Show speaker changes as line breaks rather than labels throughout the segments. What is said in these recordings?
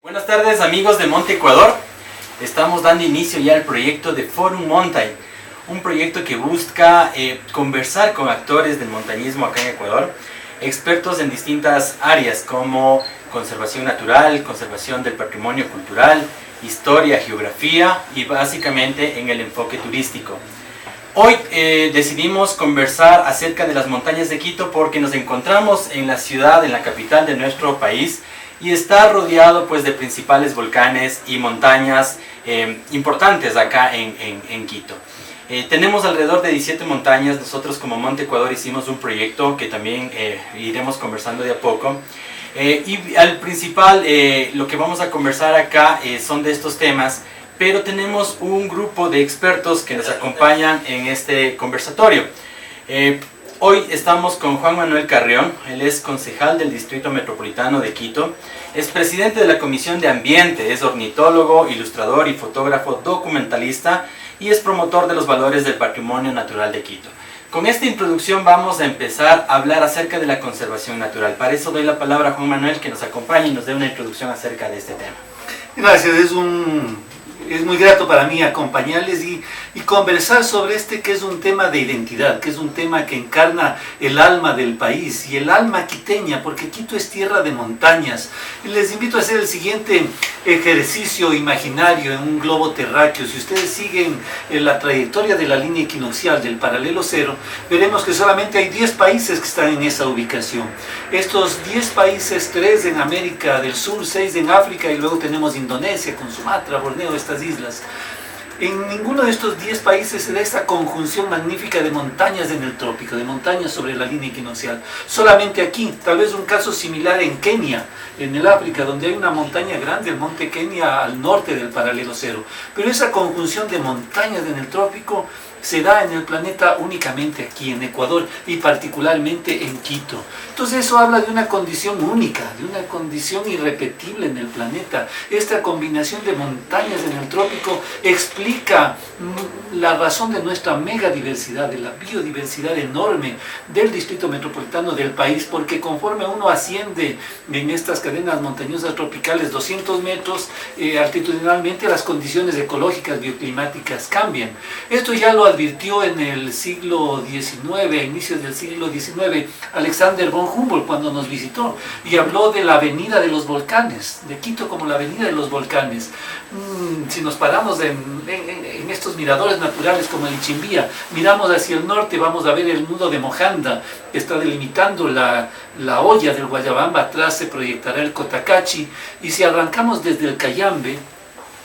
Buenas tardes amigos de Monte Ecuador. Estamos dando inicio ya al proyecto de Forum Mountain, un proyecto que busca conversar con actores del montañismo acá en Ecuador, expertos en distintas áreas como conservación natural, conservación del patrimonio cultural, historia, geografía y básicamente en el enfoque turístico. Hoy decidimos conversar acerca de las montañas de Quito porque nos encontramos en la ciudad, en la capital de nuestro país, y está rodeado pues de principales volcanes y montañas importantes acá en Quito. Tenemos alrededor de 17 montañas. Nosotros como Monte Ecuador hicimos un proyecto que también iremos conversando de a poco. Y al principal, lo que vamos a conversar acá son de estos temas, pero tenemos un grupo de expertos que nos acompañan en este conversatorio. Hoy estamos con Juan Manuel Carrión. Él es concejal del Distrito Metropolitano de Quito, es presidente de la Comisión de Ambiente, es ornitólogo, ilustrador y fotógrafo documentalista y es promotor de los valores del patrimonio natural de Quito. Con esta introducción vamos a empezar a hablar acerca de la conservación natural. Para eso doy la palabra a Juan Manuel, que nos acompañe y nos dé una introducción acerca de este tema.
Gracias, es muy grato para mí acompañarles y conversar sobre que es un tema de identidad, que es un tema que encarna el alma del país y el alma quiteña, porque Quito es tierra de montañas. Y les invito a hacer el siguiente ejercicio imaginario en un globo terráqueo. Si ustedes siguen la trayectoria de la línea equinoccial del paralelo cero, veremos que solamente hay 10 países que están en esa ubicación. Estos 10 países, 3 en América del Sur, 6 en África y luego tenemos Indonesia con Sumatra, Borneo, estas islas. En ninguno de estos 10 países se da esta conjunción magnífica de montañas en el trópico, de montañas sobre la línea equinoccial. Solamente aquí, tal vez un caso similar en Kenia, en el África, donde hay una montaña grande, el monte Kenia, al norte del paralelo cero. Pero esa conjunción de montañas en el trópico se da en el planeta únicamente aquí en Ecuador y particularmente en Quito. Entonces eso habla de una condición única, de una condición irrepetible en el planeta. Esta combinación de montañas en el trópico explica la razón de nuestra megadiversidad, de la biodiversidad enorme del distrito metropolitano del país, porque conforme uno asciende en estas cadenas montañosas tropicales 200 metros altitudinalmente, las condiciones ecológicas bioclimáticas cambian. Esto ya lo advirtió en el siglo XIX, a inicios del siglo XIX, Alexander von Humboldt cuando nos visitó y habló de la avenida de los volcanes, de Quito como la avenida de los volcanes. Si nos paramos en estos miradores naturales como el Ichimbía, miramos hacia el norte, vamos a ver el nudo de Mojanda, que está delimitando la olla del Guayabamba. Atrás se proyectará el Cotacachi, y si arrancamos desde el Cayambe,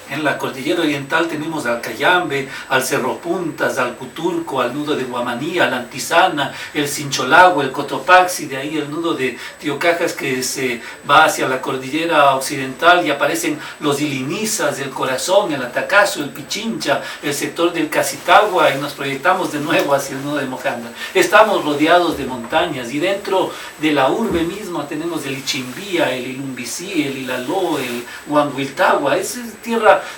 en la cordillera oriental tenemos al Cayambe, al Cerro Puntas, al Cuturco, al nudo de Guamaní, al Antizana, el Sincholagua, el Cotopaxi, de ahí el nudo de Tiocajas que se va hacia la cordillera occidental y aparecen los Ilinizas, el Corazón, el Atacazo, el Pichincha, el sector del Casitagua, y nos proyectamos de nuevo hacia el nudo de Mojanda. Estamos rodeados de montañas y dentro de la urbe misma tenemos el Ichimbía, el Ilumbicí, el Ilaló, el Huanguiltagua. Es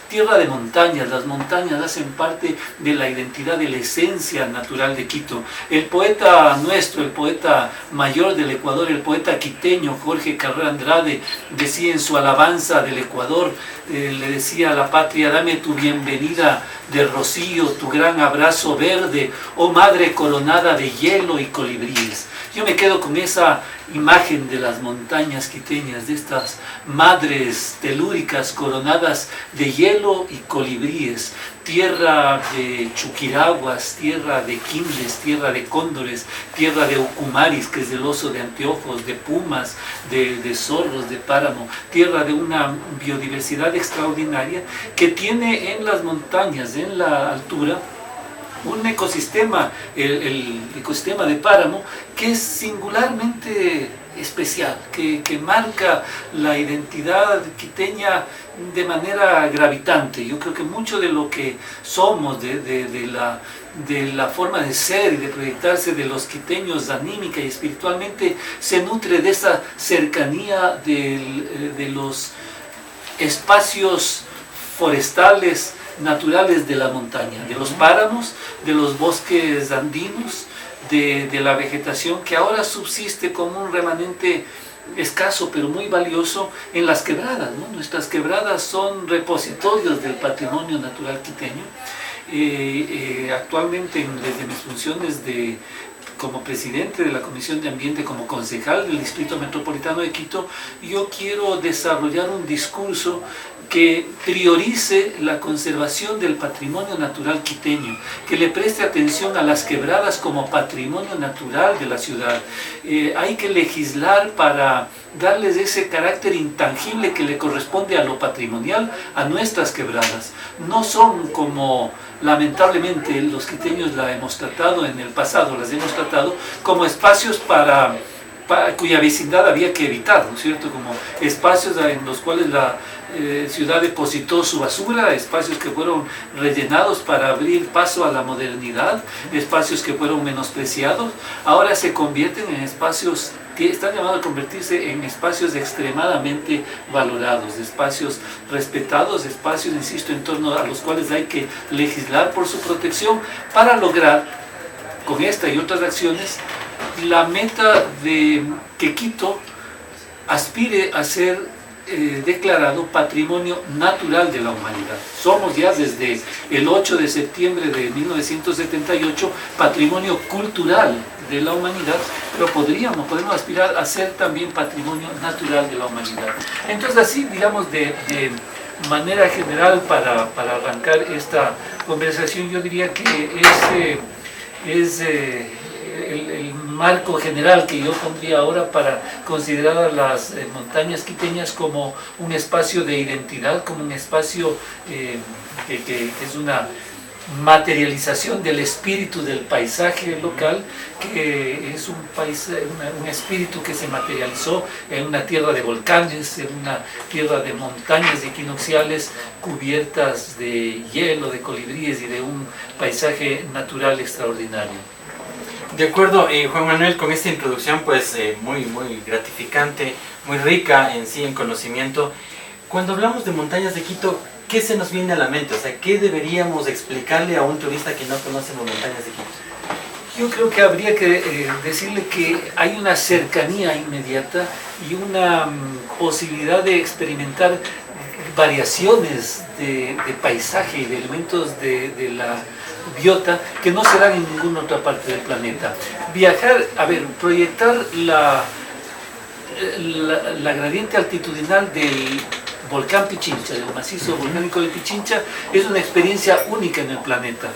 tierra de montañas. Las montañas hacen parte de la identidad, de la esencia natural de Quito. El poeta nuestro, el poeta mayor del Ecuador, el poeta quiteño Jorge Carrera Andrade, decía en su alabanza del Ecuador, le decía a la patria: dame tu bienvenida de rocío, tu gran abrazo verde, oh madre coronada de hielo y colibríes. Yo me quedo con esa imagen de las montañas quiteñas, de estas madres telúricas coronadas de hielo y colibríes, tierra de chuquiraguas, tierra de quimbres, tierra de cóndores, tierra de ucumaris, que es el oso de anteojos, de pumas, de zorros, de páramo, tierra de una biodiversidad extraordinaria que tiene en las montañas, en la altura, un ecosistema, el ecosistema de páramo, que es singularmente especial, que marca la identidad quiteña de manera gravitante. Yo creo que mucho de lo que somos, de la forma de ser y de proyectarse de los quiteños anímica y espiritualmente, se nutre de esa cercanía de los espacios forestales naturales de la montaña, de los páramos, de los bosques andinos, de la vegetación que ahora subsiste como un remanente escaso pero muy valioso en las quebradas, ¿no? Nuestras quebradas son repositorios del patrimonio natural quiteño. Actualmente, desde mis funciones como presidente de la Comisión de Ambiente, como concejal del Distrito Metropolitano de Quito, yo quiero desarrollar un discurso que priorice la conservación del patrimonio natural quiteño, que le preste atención a las quebradas como patrimonio natural de la ciudad. Hay que legislar para darles ese carácter intangible que le corresponde a lo patrimonial a nuestras quebradas. No son como lamentablemente los quiteños la hemos tratado en el pasado, las hemos tratado como espacios cuya vecindad había que evitar, ¿no es cierto? Como espacios en los cuales la ciudad depositó su basura, espacios que fueron rellenados para abrir paso a la modernidad, espacios que fueron menospreciados, ahora se convierten en espacios que están llamados a convertirse en espacios extremadamente valorados, espacios respetados, espacios, insisto, en torno a los cuales hay que legislar por su protección para lograr, con esta y otras acciones, la meta de que Quito aspire a ser declarado Patrimonio Natural de la Humanidad. Somos ya desde el 8 de septiembre de 1978 Patrimonio Cultural de la Humanidad, pero podemos aspirar a ser también Patrimonio Natural de la Humanidad. Entonces, así, digamos, de manera general, para arrancar esta conversación, yo diría que es el marco general que yo pondría ahora para considerar a las montañas quiteñas como un espacio de identidad, como un espacio que es una materialización del espíritu del paisaje local, que es un espíritu que se materializó en una tierra de volcanes, en una tierra de montañas equinocciales cubiertas de hielo, de colibríes y de un paisaje natural extraordinario.
De acuerdo, Juan Manuel, con esta introducción pues muy gratificante, muy rica en sí en conocimiento. Cuando hablamos de montañas de Quito, ¿qué se nos viene a la mente? O sea, ¿qué deberíamos explicarle a un turista que no conoce las montañas de Quito?
Yo creo que habría que decirle que hay una cercanía inmediata y una posibilidad de experimentar variaciones de paisaje y de elementos de la biota que no se dan en ninguna otra parte del planeta. Viajar, proyectar la gradiente altitudinal del volcán Pichincha, del macizo volcánico de Pichincha, es una experiencia única en el planeta.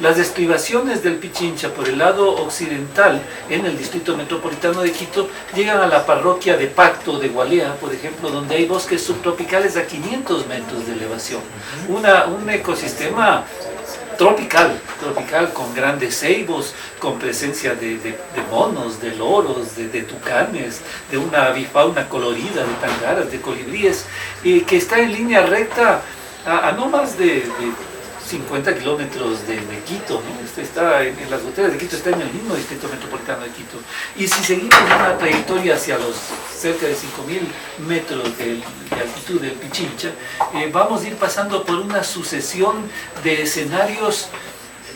Las estribaciones del Pichincha por el lado occidental, en el Distrito Metropolitano de Quito, llegan a la parroquia de Pacto de Gualea, por ejemplo, donde hay bosques subtropicales a 500 metros de elevación. Un ecosistema tropical, con grandes ceibos, con presencia de monos, de loros, de tucanes, de una avifauna colorida, de tangaras, de colibríes, que está en línea recta a no más de 50 kilómetros de Quito, ¿no? Está en las goteras de Quito, está en el mismo Distrito Metropolitano de Quito. Y si seguimos una trayectoria hacia los cerca de 5.000 metros de altitud del Pichincha, vamos a ir pasando por una sucesión de escenarios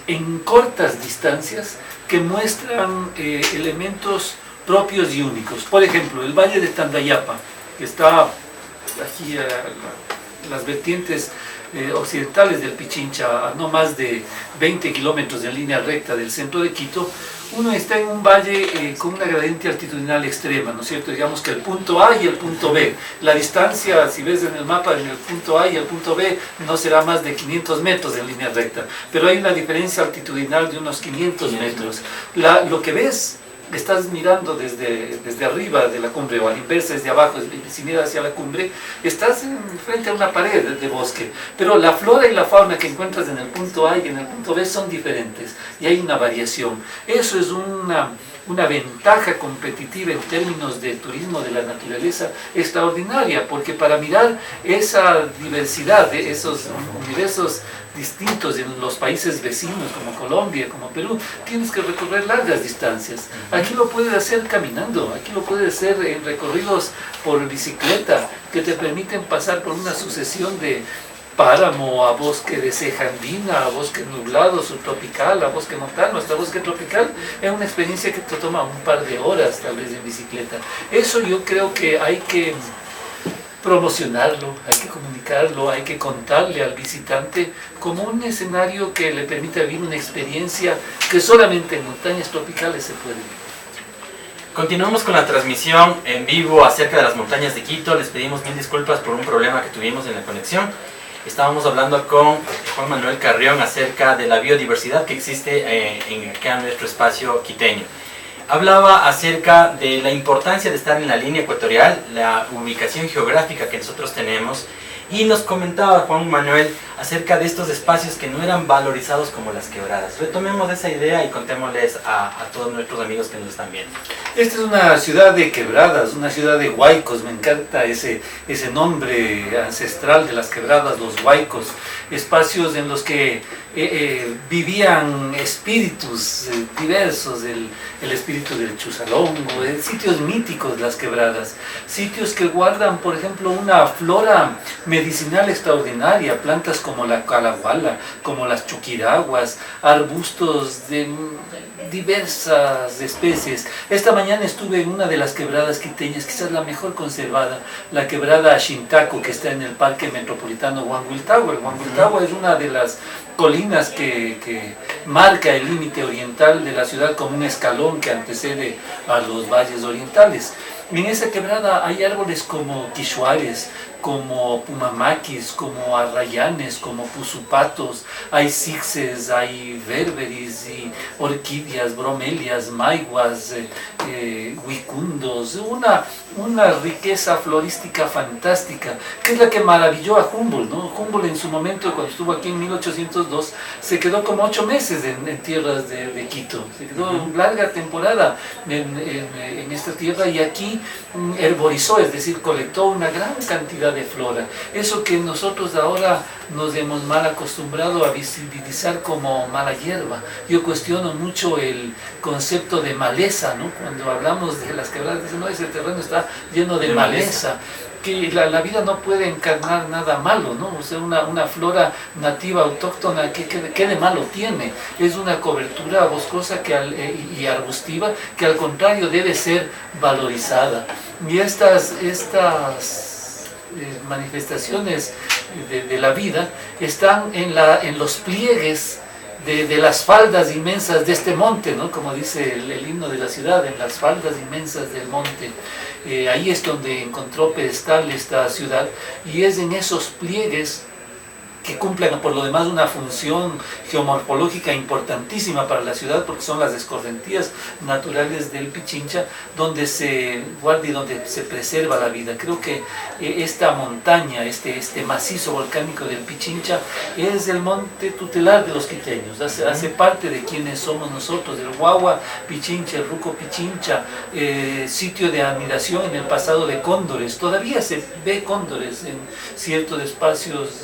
en cortas distancias que muestran elementos propios y únicos. Por ejemplo, el Valle de Tandayapa, que está aquí a las vertientes occidentales del Pichincha, a no más de 20 kilómetros en línea recta del centro de Quito. Uno está en un valle con una gradiente altitudinal extrema, ¿no es cierto? Digamos que el punto A y el punto B. La distancia, si ves en el mapa, en el punto A y el punto B, no será más de 500 metros en línea recta, pero hay una diferencia altitudinal de unos 500 metros. Lo que ves, estás mirando desde arriba de la cumbre, o a la inversa, desde abajo, si miras hacia la cumbre, estás frente a una pared de bosque, pero la flora y la fauna que encuentras en el punto A y en el punto B son diferentes, y hay una variación. Eso es una ventaja competitiva en términos de turismo de la naturaleza extraordinaria, porque para mirar esa diversidad de esos universos distintos en los países vecinos como Colombia, como Perú, tienes que recorrer largas distancias. Aquí lo puedes hacer caminando, aquí lo puedes hacer en recorridos por bicicleta que te permiten pasar por una sucesión de
páramo, a bosque de ceja andina, a bosque nublado, subtropical, a bosque montano, hasta bosque tropical. Es una experiencia que te toma un par de horas, tal vez en bicicleta. Eso yo creo que hay que promocionarlo, hay que comunicarlo, hay que contarle al visitante como un escenario que le permita vivir una experiencia que solamente en montañas tropicales se puede vivir.
Continuamos con la transmisión en vivo acerca de las montañas de Quito. Les pedimos mil disculpas por un problema que tuvimos en la conexión. Estábamos hablando con Juan Manuel Carrión acerca de la biodiversidad que existe acá en nuestro espacio quiteño. Hablaba acerca de la importancia de estar en la línea ecuatorial, la ubicación geográfica que nosotros tenemos, y nos comentaba Juan Manuel acerca de estos espacios que no eran valorizados como las quebradas. Retomemos esa idea y contémosles a todos nuestros amigos que nos están viendo.
Esta es una ciudad de quebradas, una ciudad de huaicos. Me encanta ese nombre ancestral de las quebradas, los huaicos, espacios en los que vivían espíritus diversos, el espíritu del Chuzalongo, sitios míticos, las quebradas, sitios que guardan, por ejemplo, una flora medicinal extraordinaria, plantas como la calahuala, como las chuquiraguas, arbustos de diversas especies. Esta mañana estuve en una de las quebradas quiteñas, quizás la mejor conservada, la quebrada Xintaco, que está en el Parque Metropolitano Huanguiltahua. Huanguiltahua es una de las colinas que marca el límite oriental de la ciudad como un escalón que antecede a los valles orientales. En esa quebrada hay árboles como quichuares, como pumamaquis, como arrayanes, como pusupatos, hay cixes, hay berberis y orquídeas, bromelias, maiguas, huicundos, una riqueza florística fantástica, que es la que maravilló a Humboldt, ¿no? Humboldt en su momento, cuando estuvo aquí en 1802, se quedó como 8 meses en tierras de Quito, se quedó larga temporada en esta tierra, y aquí herborizó, es decir, colectó una gran cantidad de flora. Eso que nosotros ahora nos hemos mal acostumbrado a visibilizar como mala hierba. Yo cuestiono mucho el concepto de maleza, ¿no? Cuando hablamos de las quebradas, dicen, no, ese terreno está lleno de maleza. Que la vida no puede encarnar nada malo, ¿no? O sea, una flora nativa, autóctona, ¿qué de malo tiene? Es una cobertura boscosa y arbustiva que al contrario debe ser valorizada. Y estas manifestaciones de la vida están en los pliegues de las faldas inmensas de este monte, ¿no? Como dice el himno de la ciudad, en las faldas inmensas del monte. Ahí es donde encontró pedestal esta ciudad, y es en esos pliegues que cumplen por lo demás una función geomorfológica importantísima para la ciudad, porque son las escorrentías naturales del Pichincha donde se guarda y donde se preserva la vida. Creo que esta montaña, este macizo volcánico del Pichincha es el monte tutelar de los quiteños, hace parte de quienes somos nosotros, el Guagua Pichincha, el Ruco Pichincha, sitio de admiración en el pasado de cóndores. Todavía se ve cóndores en ciertos espacios,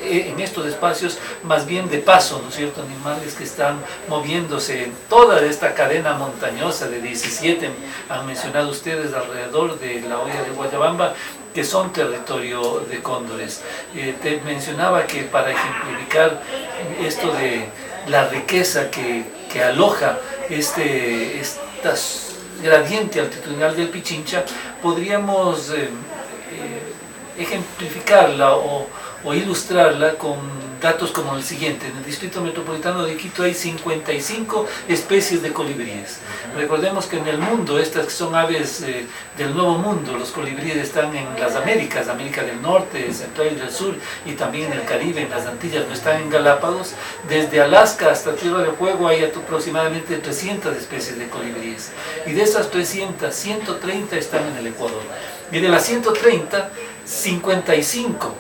en estos espacios más bien de paso, ¿no es cierto? Animales que están moviéndose en toda esta cadena montañosa de 17, han mencionado ustedes, alrededor de la hoya de Guayabamba, que son territorio de cóndores. Te mencionaba que para ejemplificar esto de la riqueza que aloja esta gradiente altitudinal del Pichincha, podríamos ejemplificarla o ilustrarla con datos como el siguiente. En el Distrito Metropolitano de Quito hay 55 especies de colibríes. Recordemos que en el mundo, estas que son aves del Nuevo Mundo, los colibríes están en las Américas, América del Norte, Central y del Sur, y también en el Caribe, en las Antillas, no están en Galápagos. Desde Alaska hasta Tierra del Fuego hay aproximadamente 300 especies de colibríes. Y de esas 300, 130 están en el Ecuador. Y de las 130, 55,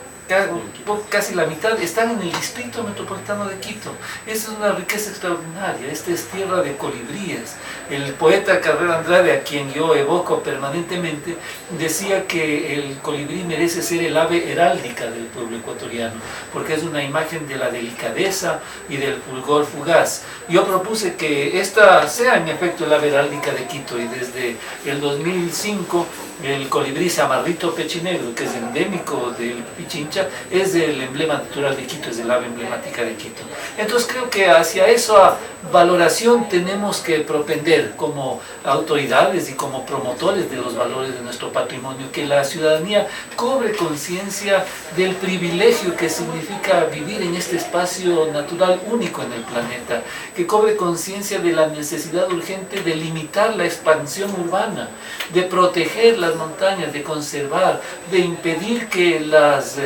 casi la mitad, están en el Distrito Metropolitano de Quito. Esa es una riqueza extraordinaria. Esta es tierra de colibríes. El poeta Carrera Andrade, a quien yo evoco permanentemente, decía que el colibrí merece ser el ave heráldica del pueblo ecuatoriano, porque es una imagen de la delicadeza y del fulgor fugaz. Yo propuse que esta sea en efecto el ave heráldica de Quito, y desde el 2005 el colibrí samarrito pechinegro, que es endémico del Pichincha,
Pichincha es el emblema natural de Quito, es el ave emblemática de Quito. Entonces creo que hacia esa valoración tenemos que propender como autoridades y como promotores de los valores de nuestro patrimonio, que la ciudadanía cobre conciencia del privilegio que significa vivir en este espacio natural único en el planeta, que cobre conciencia de la necesidad urgente de limitar la expansión urbana, de proteger las montañas, de conservar, de impedir que las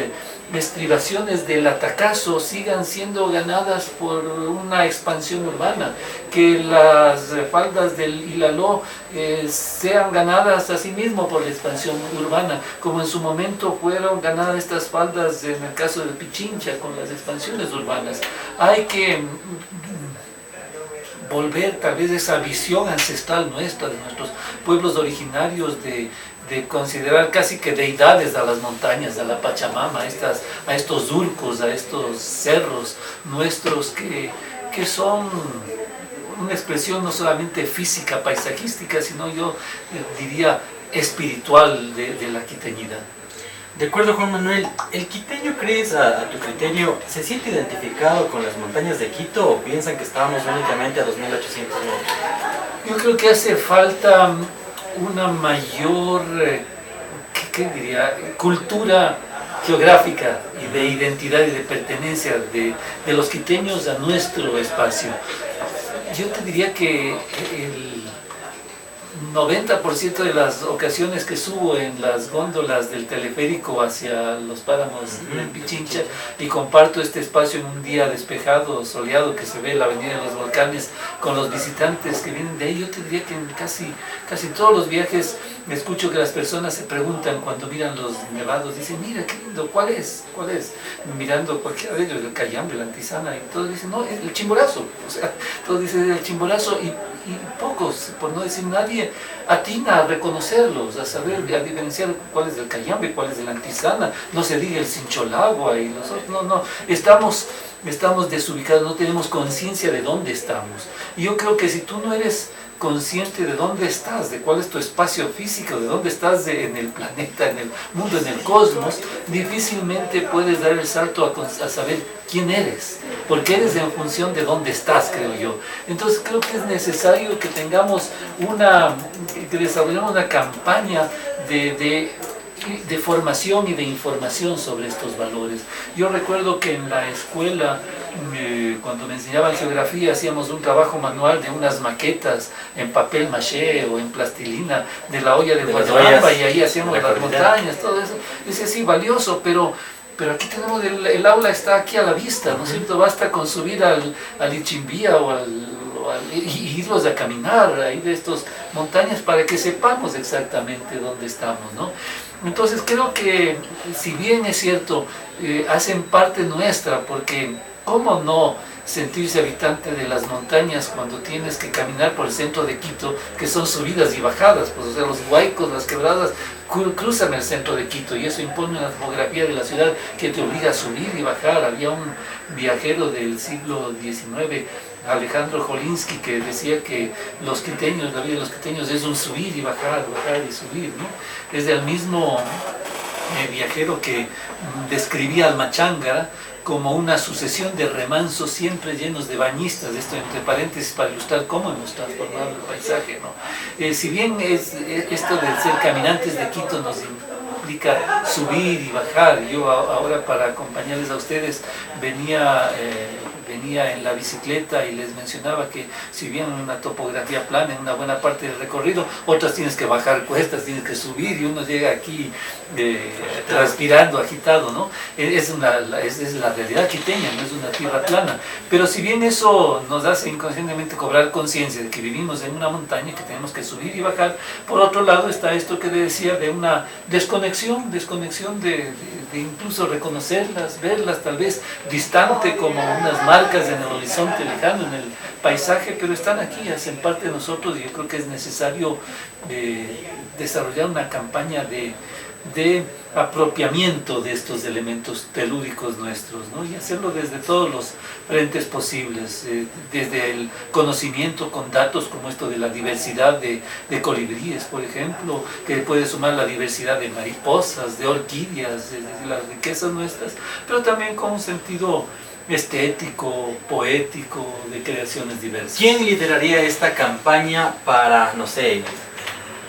estribaciones del Atacazo sigan siendo ganadas por una expansión urbana, que las faldas del Ilaló sean ganadas a sí mismo por la expansión urbana, como en su momento fueron ganadas estas faldas en el caso de Pichincha con las expansiones urbanas. Hay que volver tal vez esa visión ancestral nuestra, de nuestros pueblos originarios, de considerar casi que deidades a las montañas, a la Pachamama, a estos surcos, a estos cerros nuestros que son una expresión no solamente física, paisajística, sino yo diría espiritual de la quiteñidad.
De acuerdo, Juan Manuel, ¿el quiteño, crees, a tu criterio, se siente identificado con las montañas de Quito o piensan que estábamos únicamente a 2.800 metros?
Yo creo que hace falta una mayor, ¿qué diría?, cultura geográfica y de identidad y de pertenencia de los quiteños a nuestro espacio. Yo te diría que el 90% de las ocasiones que subo en las góndolas del teleférico hacia los páramos de Pichincha y comparto este espacio en un día despejado, soleado, que se ve la avenida de los volcanes con los visitantes que vienen de ahí, yo te diría que en casi todos los viajes me escucho que las personas se preguntan cuando miran los nevados, dicen, mira qué lindo, ¿cuál es? Mirando cualquiera de ellos, el Cayambe, la Antisana, y todos dicen, no, es el Chimborazo, o sea, todos dicen el Chimborazo y pocos, por no decir nadie, atina a reconocerlos, a saber, a diferenciar cuál es el Cayambe, cuál es el Antisana, no se diga el Sincholagua y los otros, no, estamos desubicados, no tenemos conciencia de dónde estamos. Y yo creo que si tú no eres consciente de dónde estás, de cuál es tu espacio físico, de dónde estás en el planeta, en el mundo, en el cosmos, difícilmente puedes dar el salto a saber quién eres, porque eres en función de dónde estás, creo yo. Entonces creo que es necesario que tengamos que desarrollemos una campaña de formación y de información sobre estos valores. Yo recuerdo que en la escuela, cuando me enseñaban geografía, hacíamos un trabajo manual de unas maquetas en papel maché o en plastilina de la olla de Guayabamba, y ahí hacíamos las montañas, todo eso. Dice, sí, valioso, pero aquí tenemos, el aula está aquí a la vista, ¿no es cierto? Basta con subir al Ichimbía y irlos a caminar ahí de estas montañas para que sepamos exactamente dónde estamos, ¿no? Entonces creo que, si bien es cierto, hacen parte nuestra, porque ¿cómo no sentirse habitante de las montañas cuando tienes que caminar por el centro de Quito, que son subidas y bajadas? Pues, o sea, los huaicos, las quebradas cruzan el centro de Quito, y eso impone una topografía de la ciudad que te obliga a subir y bajar. Había un viajero del siglo XIX, Alejandro Jolinsky, que decía que la vida de los quiteños es un subir y bajar y subir, ¿no? Es el mismo viajero que describía al Machanga como una sucesión de remansos siempre llenos de bañistas, esto entre paréntesis para ilustrar cómo hemos transformado el paisaje, ¿no? Si bien esto de ser caminantes de Quito nos implica subir y bajar, yo ahora, para acompañarles a ustedes, venía en la bicicleta y les mencionaba que, si bien una topografía plana en una buena parte del recorrido, otras tienes que bajar cuestas, tienes que subir, y uno llega aquí transpirando, agitado, ¿no? Es la realidad quiteña, no es una tierra plana. Pero si bien eso nos hace inconscientemente cobrar conciencia de que vivimos en una montaña, que tenemos que subir y bajar, por otro lado está esto que le decía de una desconexión de incluso reconocerlas, verlas tal vez distante, como unas marcas en el horizonte lejano, en el paisaje, pero están aquí, hacen parte de nosotros, y yo creo que es necesario desarrollar una campaña de de apropiamiento de estos elementos telúricos nuestros, ¿no? Y hacerlo desde todos los frentes posibles, desde el conocimiento con datos como esto de la diversidad de colibríes, por ejemplo, que puede sumar la diversidad de mariposas, de orquídeas, de las riquezas nuestras, pero también con un sentido estético, poético, de creaciones diversas.
¿Quién lideraría esta campaña para, no sé,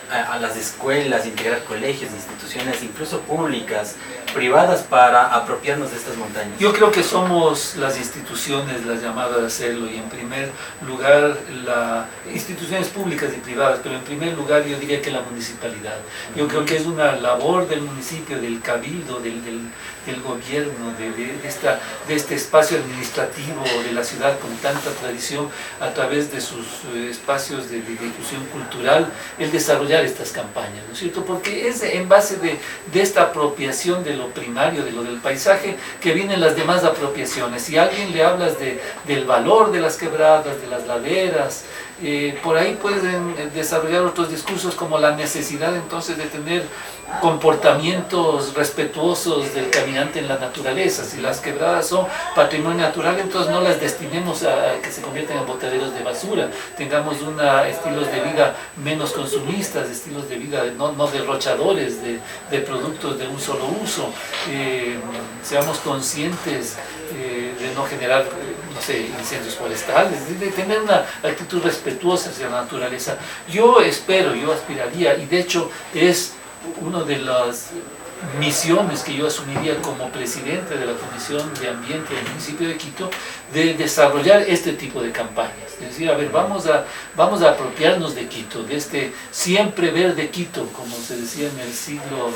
a las escuelas, integrar colegios, instituciones, incluso públicas, privadas, para apropiarnos de estas montañas?
Yo creo que somos las instituciones las llamadas a hacerlo, y en primer lugar las instituciones públicas y privadas, pero en primer lugar yo diría que la municipalidad. Yo creo que es una labor del municipio, del cabildo, del gobierno, de este espacio administrativo de la ciudad con tanta tradición, a través de sus espacios de difusión cultural, el desarrollar estas campañas, ¿no es cierto? Porque es en base de esta apropiación de lo primario, de lo del paisaje, que vienen las demás apropiaciones. Si a alguien le hablas del valor de las quebradas, de las laderas, por ahí pueden desarrollar otros discursos como la necesidad entonces de tener comportamientos respetuosos del caminante en la naturaleza. Si las quebradas son patrimonio natural, entonces no las destinemos a que se conviertan en botaderos de basura, tengamos estilos de vida menos consumistas, estilos de vida no derrochadores de productos de un solo uso, seamos conscientes de no generar, no sé, incendios forestales, de tener una actitud respetuosa hacia la naturaleza. Yo espero, yo aspiraría, y de hecho es una de las misiones que yo asumiría como presidente de la Comisión de Ambiente del municipio de Quito, de desarrollar este tipo de campañas. Es decir, a ver, vamos a apropiarnos de Quito, de este siempre verde Quito, como se decía en el siglo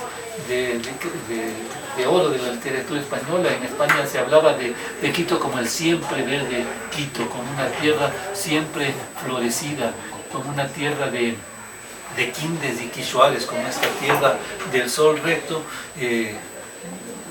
de oro de la literatura española. En España se hablaba de Quito como el siempre verde Quito, como una tierra siempre florecida, como una tierra de quindes y quichuales, como esta tierra del sol recto,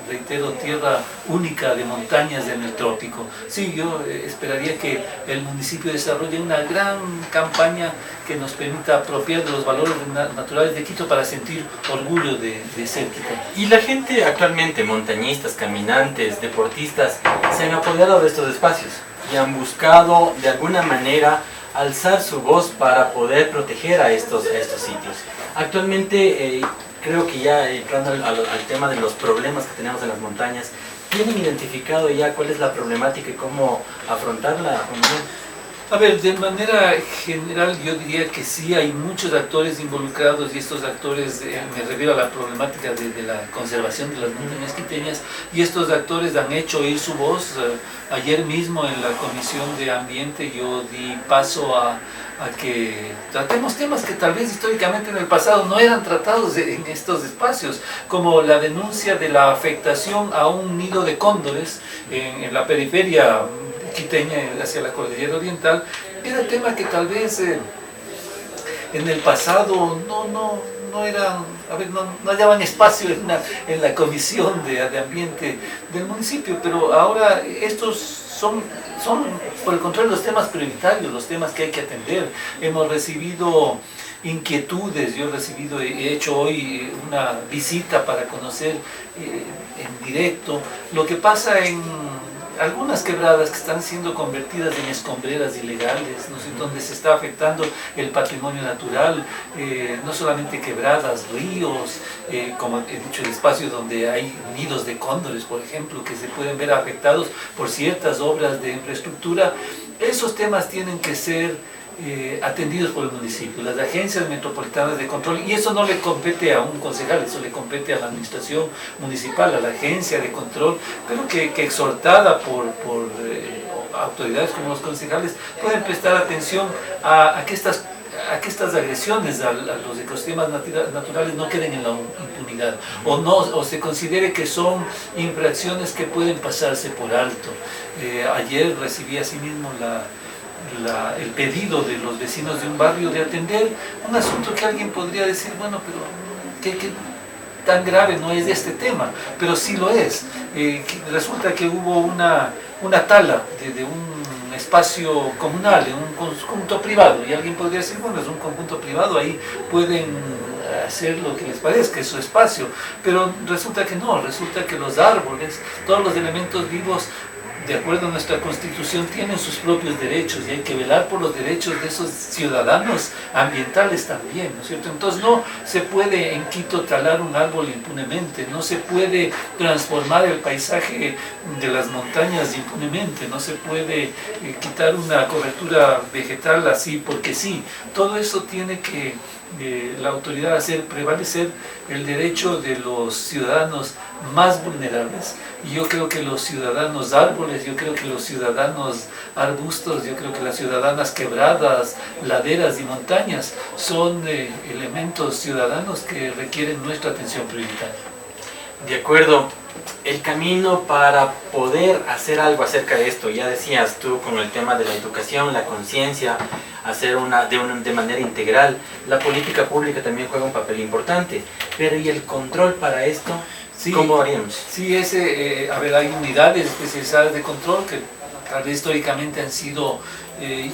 reitero, tierra única de montañas en el trópico. Sí, yo esperaría que el municipio desarrolle una gran campaña que nos permita apropiar de los valores naturales de Quito para sentir orgullo de ser quiteño.
Y la gente actualmente, montañistas, caminantes, deportistas, se han apoderado de estos espacios y han buscado de alguna manera alzar su voz para poder proteger a estos sitios. Actualmente, creo que ya entrando al tema de los problemas que tenemos en las montañas, ¿tienen identificado ya cuál es la problemática y cómo afrontarla?
A ver, de manera general yo diría que sí, hay muchos actores involucrados, y estos actores, me refiero a la problemática de la conservación de las montañas quiteñas, y estos actores han hecho oír su voz. Ayer mismo en la Comisión de Ambiente yo di paso a que tratemos temas que tal vez históricamente en el pasado no eran tratados en estos espacios, como la denuncia de la afectación a un nido de cóndores en la periferia quiteña hacia la cordillera oriental. Era un tema que tal vez en el pasado no eran, no hallaban espacio en la comisión de ambiente del municipio, pero ahora estos son por el contrario los temas prioritarios, los temas que hay que atender. Hemos recibido inquietudes, he hecho hoy una visita para conocer en directo lo que pasa en algunas quebradas que están siendo convertidas en escombreras ilegales, ¿no sé?, donde se está afectando el patrimonio natural, no solamente quebradas, ríos, como he dicho, el espacio donde hay nidos de cóndores, por ejemplo, que se pueden ver afectados por ciertas obras de infraestructura. Esos temas tienen que ser atendidos por el municipio, las agencias metropolitanas de control, y eso no le compete a un concejal, eso le compete a la administración municipal, a la agencia de control, pero que exhortada por autoridades como los concejales pueden prestar atención a que estas agresiones a los ecosistemas naturales no queden en la impunidad, o se considere que son infracciones que pueden pasarse por alto. Ayer recibí asimismo el pedido de los vecinos de un barrio de atender un asunto que alguien podría decir, bueno, pero ¿qué tan grave no es este tema? Pero sí lo es. Resulta que hubo una tala de un espacio comunal, en un conjunto privado, y alguien podría decir, bueno, es un conjunto privado, ahí pueden hacer lo que les parezca, es su espacio, pero resulta que no, resulta que los árboles, todos los elementos vivos, de acuerdo a nuestra Constitución, tienen sus propios derechos y hay que velar por los derechos de esos ciudadanos ambientales también, ¿no es cierto? Entonces no se puede en Quito talar un árbol impunemente, no se puede transformar el paisaje de las montañas impunemente, no se puede quitar una cobertura vegetal así porque sí. Todo eso tiene que la autoridad hacer prevalecer el derecho de los ciudadanos más vulnerables. Y yo creo que los ciudadanos árboles, yo creo que los ciudadanos arbustos, yo creo que las ciudadanas quebradas, laderas y montañas son elementos ciudadanos que requieren nuestra atención prioritaria.
De acuerdo. El camino para poder hacer algo acerca de esto, ya decías tú, con el tema de la educación, la conciencia, hacer de manera integral, la política pública también juega un papel importante, pero ¿y el control para esto? Sí, ¿cómo haríamos?
Sí, hay unidades especializadas de control que tal vez históricamente han sido,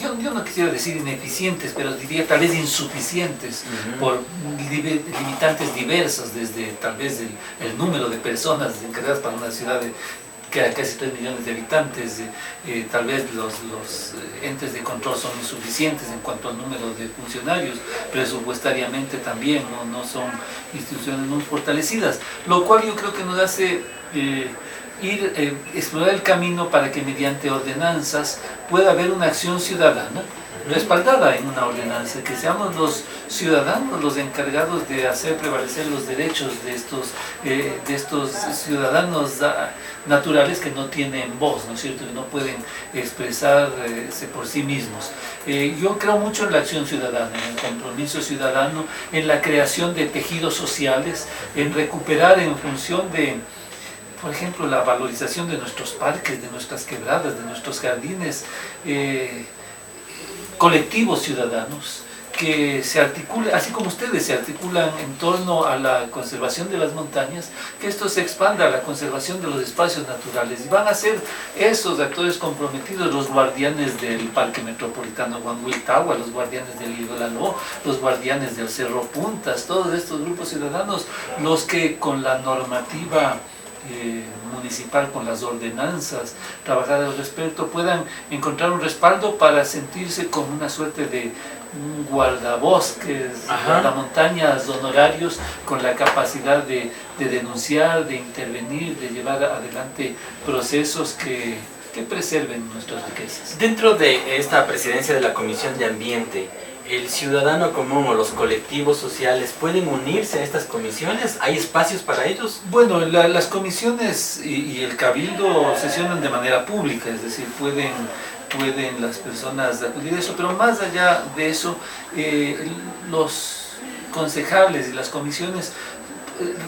yo no quisiera decir ineficientes, pero diría tal vez insuficientes por limitantes diversas, desde tal vez el número de personas encargadas para una ciudad que hay casi 3 millones de habitantes, tal vez los entes de control son insuficientes en cuanto al número de funcionarios, presupuestariamente también no son instituciones muy fortalecidas, lo cual yo creo que nos hace explorar el camino para que mediante ordenanzas pueda haber una acción ciudadana respaldada en una ordenanza, que seamos los ciudadanos los encargados de hacer prevalecer los derechos de estos ciudadanos naturales que no tienen voz, ¿no es cierto?, que no pueden expresarse por sí mismos. Yo creo mucho en la acción ciudadana, en el compromiso ciudadano, en la creación de tejidos sociales, en recuperar en función de, por ejemplo, la valorización de nuestros parques, de nuestras quebradas, de nuestros jardines, colectivos ciudadanos que se articulan, así como ustedes se articulan en torno a la conservación de las montañas, que esto se expanda a la conservación de los espacios naturales, y van a ser esos actores comprometidos los guardianes del Parque Metropolitano Huanhuiltagua, los guardianes del Igualaló, los guardianes del Cerro Puntas, todos estos grupos ciudadanos, los que con la normativa municipal, con las ordenanzas trabajar al respecto, puedan encontrar un respaldo para sentirse como una suerte de guardabosques, guardamontañas honorarios, con la capacidad de denunciar, de intervenir, de llevar adelante procesos que preserven nuestras riquezas.
Dentro de esta presidencia de la Comisión de Ambiente, ¿el ciudadano común o los colectivos sociales pueden unirse a estas comisiones? ¿Hay espacios para ellos?
Bueno, las comisiones y el cabildo sesionan de manera pública, es decir, pueden las personas acudir a eso, pero más allá de eso, los concejales y las comisiones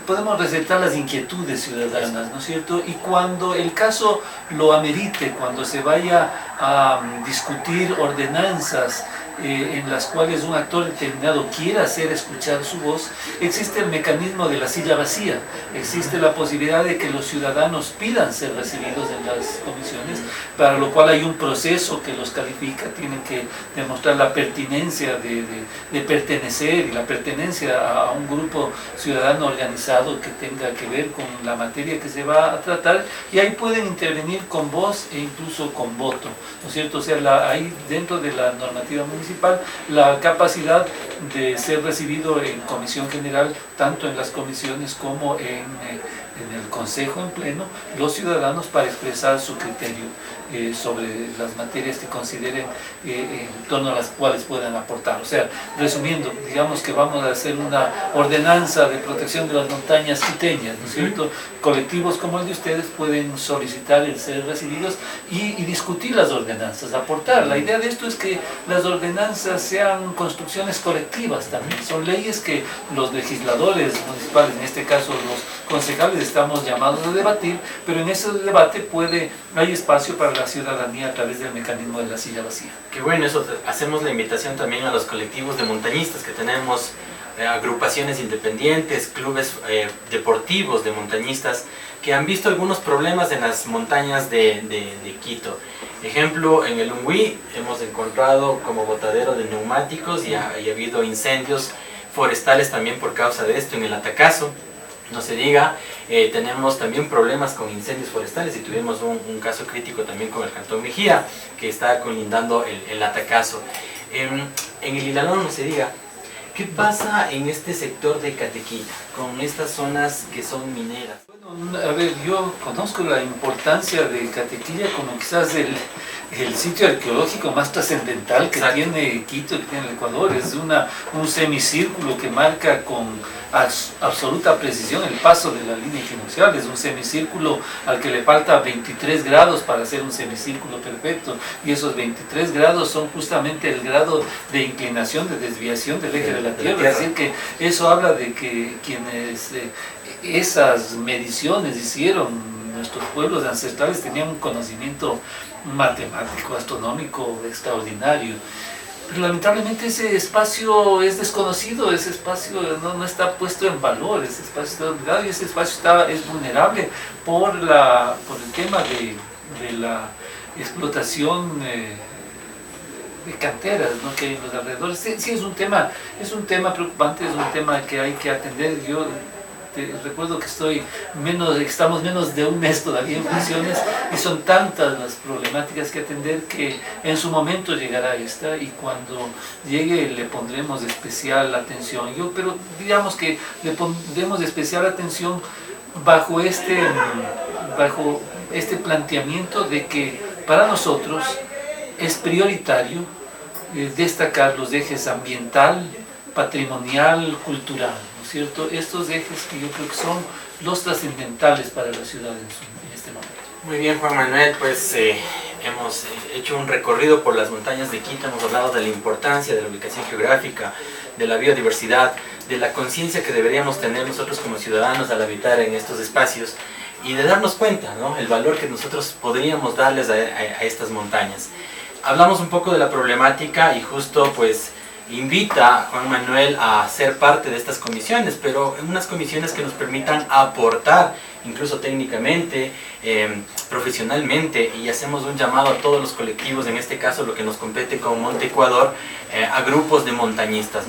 podemos recetar las inquietudes ciudadanas, ¿no es cierto? Y cuando el caso lo amerite, cuando se vaya a discutir ordenanzas en las cuales un actor determinado quiera hacer escuchar su voz, existe el mecanismo de la silla vacía, existe la posibilidad de que los ciudadanos pidan ser recibidos en las comisiones, para lo cual hay un proceso que los califica, tienen que demostrar la pertinencia de pertenecer y la pertenencia a un grupo ciudadano organizado que tenga que ver con la materia que se va a tratar, y ahí pueden intervenir con voz e incluso con voto, ¿no es cierto? O sea, hay dentro de la normativa municipal la capacidad de ser recibido en comisión general, tanto en las comisiones como en el consejo en pleno, los ciudadanos para expresar su criterio sobre las materias que consideren en torno a las cuales puedan aportar. O sea, resumiendo, digamos que vamos a hacer una ordenanza de protección de las montañas quiteñas, ¿no es cierto? Colectivos como el de ustedes pueden solicitar el ser recibidos y discutir las ordenanzas, aportar. La idea de esto es que las ordenanzas sean construcciones colectivas también, son leyes que los legisladores municipales, en este caso los concejales, estamos llamados a debatir, pero en ese debate hay espacio para la ciudadanía a través del mecanismo de la silla vacía.
Qué bueno, eso hacemos la invitación también a los colectivos de montañistas, que tenemos agrupaciones independientes, clubes deportivos de montañistas, que han visto algunos problemas en las montañas de Quito. Ejemplo, en el Unguí hemos encontrado como botadero de neumáticos y ha habido incendios forestales también por causa de esto en el Atacazo. No se diga, tenemos también problemas con incendios forestales y tuvimos un caso crítico también con el Cantón Mejía, que está colindando el Atacazo. En el Ilalón, no se diga. ¿Qué pasa en este sector de Catequilla, con estas zonas que son mineras?
Bueno, a ver, yo conozco la importancia de Catequilla como quizás el sitio arqueológico más trascendental que tiene Quito, que tiene el Ecuador. Es un semicírculo que marca con absoluta precisión el paso de la línea equinoccial. Es un semicírculo al que le falta 23 grados para hacer un semicírculo perfecto, y esos 23 grados son justamente el grado de inclinación, de desviación del eje de la Tierra. Es decir, que eso habla de que quienes esas mediciones hicieron, nuestros pueblos ancestrales, tenían un conocimiento matemático, astronómico extraordinario. Pero lamentablemente ese espacio es desconocido, ese espacio no está puesto en valor, ese espacio está olvidado, y ese espacio es vulnerable por el tema de la explotación de canteras, ¿no?, que hay en los alrededores. Sí, es un tema preocupante, es un tema que hay que atender. Yo recuerdo que estamos menos de un mes todavía en funciones, y son tantas las problemáticas que atender que en su momento llegará esta, y cuando llegue le pondremos especial atención. Pero digamos que le pondremos especial atención bajo este planteamiento de que para nosotros es prioritario destacar los ejes ambiental, patrimonial, cultural, ¿no es cierto? Estos ejes que yo creo que son los trascendentales para la ciudad en este momento.
Muy bien, Juan Manuel, pues hemos hecho un recorrido por las montañas de Quito, hemos hablado de la importancia de la ubicación geográfica, de la biodiversidad, de la conciencia que deberíamos tener nosotros como ciudadanos al habitar en estos espacios, y de darnos cuenta, ¿no?, el valor que nosotros podríamos darles a estas montañas. Hablamos un poco de la problemática, y justo pues invita a Juan Manuel a ser parte de estas comisiones, pero en unas comisiones que nos permitan aportar, incluso técnicamente, profesionalmente, y hacemos un llamado a todos los colectivos, en este caso lo que nos compete con Monte Ecuador, a grupos de montañistas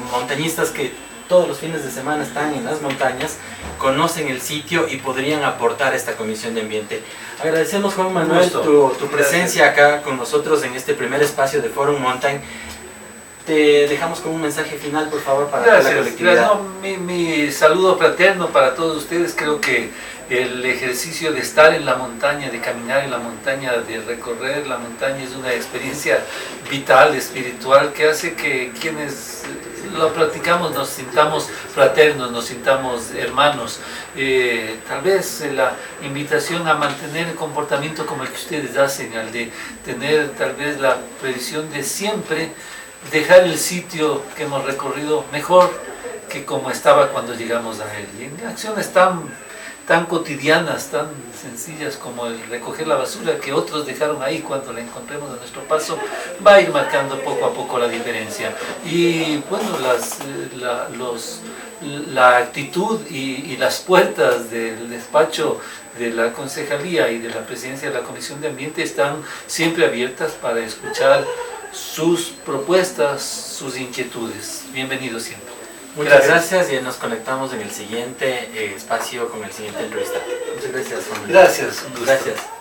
que todos los fines de semana están en las montañas, conocen el sitio y podrían aportar a esta comisión de ambiente. Agradecemos, Juan Manuel, tu presencia acá con nosotros en este primer espacio de Forum Mountain. Te dejamos con un mensaje final, por favor, para la colectividad.
Mi saludo fraterno para todos ustedes. Creo que el ejercicio de estar en la montaña, de caminar en la montaña, de recorrer la montaña, es una experiencia vital, espiritual, que hace que quienes lo practicamos nos sintamos fraternos, nos sintamos hermanos. Tal vez la invitación a mantener el comportamiento como el que ustedes hacen, al de tener tal vez la previsión de siempre dejar el sitio que hemos recorrido mejor que como estaba cuando llegamos a él. Y en acciones tan cotidianas, tan sencillas como el recoger la basura que otros dejaron ahí, cuando la encontremos a nuestro paso, va a ir marcando poco a poco la diferencia. Y bueno, la actitud y las puertas del despacho de la Concejalía y de la Presidencia de la Comisión de Ambiente están siempre abiertas para escuchar sus propuestas, sus inquietudes. Bienvenidos siempre.
Muchas gracias, y nos conectamos en el siguiente espacio con el siguiente entrevista. Muchas gracias, Juan.
Gracias.
Gracias.